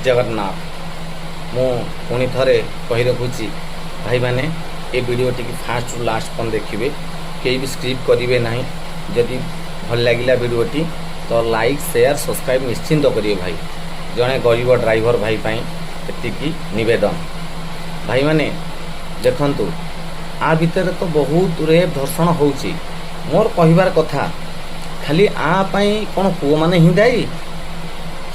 जगन्नाथ मु पुणी थे कही रखुची भाई मैंने ये वीडियो टी फास्ट रु लास्ट पन देखिए कहीं भी स्क्रिप्ट करेंगे ना जदि भल लगिला वीडियोटी तो लाइक शेयर सब्सक्राइब निश्चिंत करिए भाई जड़े गरीब ड्राइवर भाई एतिकी नवेदन भाई मैंने देखंतु आ भितर तो बहुत रेप धर्षण होउची मोर कहिबार कथा खाली आ पाई कौन पुओ माने ही दायी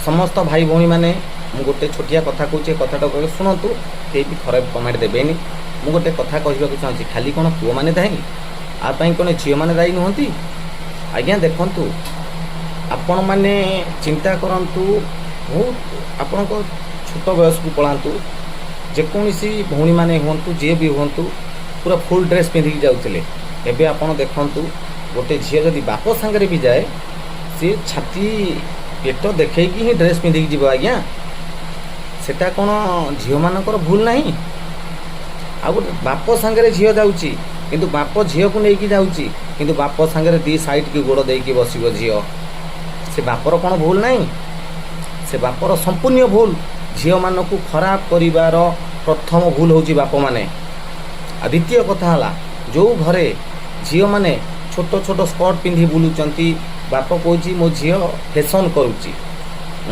समस्त भाई भौणी मैंने मु गोटे छोटिया कथा कहूँ कथाटा कह शुणु कहीं भी खराब कमेंट देवेनि मु गोटे कथा कहवाक चाहूँगी खाली कौन पुओ मैंने दायी आपाई कौन झील मैंने दायी नुहति आज्ञा देखंतु आपण मैंने चिंता करंतु बहुत आपण छोट बयस को पलांतु जेकोसी भौणी मैंने हूँ जी भी हूँ पूरा फुल ड्रेस पिंधिकी जाऊे एवं आपड़ देखु गोटे झील जदि बाप सांगे भी जाए सी छाती पेट देखी ही ड्रेस पिंधिकी जीव आज्ञा सेटा कौन झील मानकर भूल नहीं आ गोटे बाप सांगे झील जाऊँगी किंतु बाप झील को लेकिन जाऊँगी किंतु बाप सांगे दी साइड की गोड़ देकी बसब झील से बापर कौन भूल नहीं से बापर संपूर्ण भूल झील मान को खराब करिवार प्रथम भूल होची बाप माने आ द्वितीय कथा है जो घरे झील माने छोट छोट स्कर्ट पिंधि बुलूचंती बाप कहूँ मो झील फैशन करुच्ची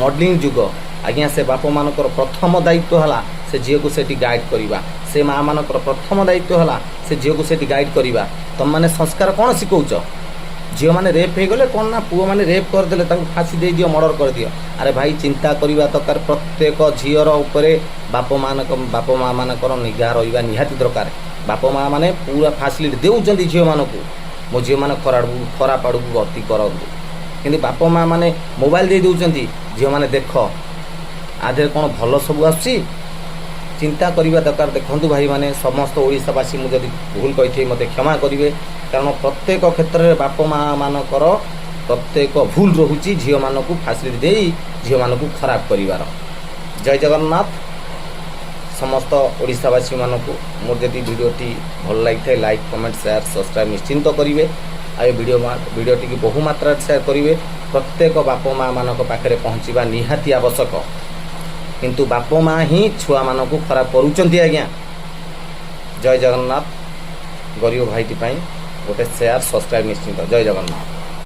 मॉडलिंग जुग आज्ञा से बाप मानकर प्रथम दायित्व है से झील को सेठी गाइड करवा से माँ मानकर प्रथम दायित्व है से झील को सेठी गाइड करवा तुम मैंने संस्कार कौन शिखौच झील मैंने रेप हो गले कौन ना पुओ मैंने रेप करदे फाँसी दे दियो मर्डर कर दियो अरे भाई चिंता करवा दरकार प्रत्येक झीर उपरे बाप माँ मानकर निगाह रहा निहाती दरकार बाप माँ मैंने पूरा फैसिलिटी देउछंती झील मानक मो झील मैंने खराब आड़ को गति करूँ कि बाप माँ मैंने मोबाइल दे देउछंती झील मैंने देख आधे कौन भल सब आसुची चिंता करवा दरकार देखंतु भाई मैंने समस्त ओडिशावासी मुझे भूल कही मत क्षमा करेंगे कारण प्रत्येक क्षेत्र में बाप माँ मानकर प्रत्येक भूल रोचे झील मान को फैसिलिटी दे झील मान को खराब करिवार जय जगन्नाथ समस्त ओडिशावासी मानक मोर जदि वीडियोटी भल लगी था लाइक कमेंट शेयर सब्सक्राइब निश्चिंत करेंगे आ वीडियोटी बहु मात्रा शेयर करेंगे प्रत्येक बाप माँ मान पाखे पहुँचवा निहाती आवश्यक किंतु बाप माँ ही छुआ मान को खराब करुँच आज्ञा जय जगन्नाथ गरीब भाईटी गोटे शेयर सब्सक्राइब निश्चिंत जय जगन्नाथ।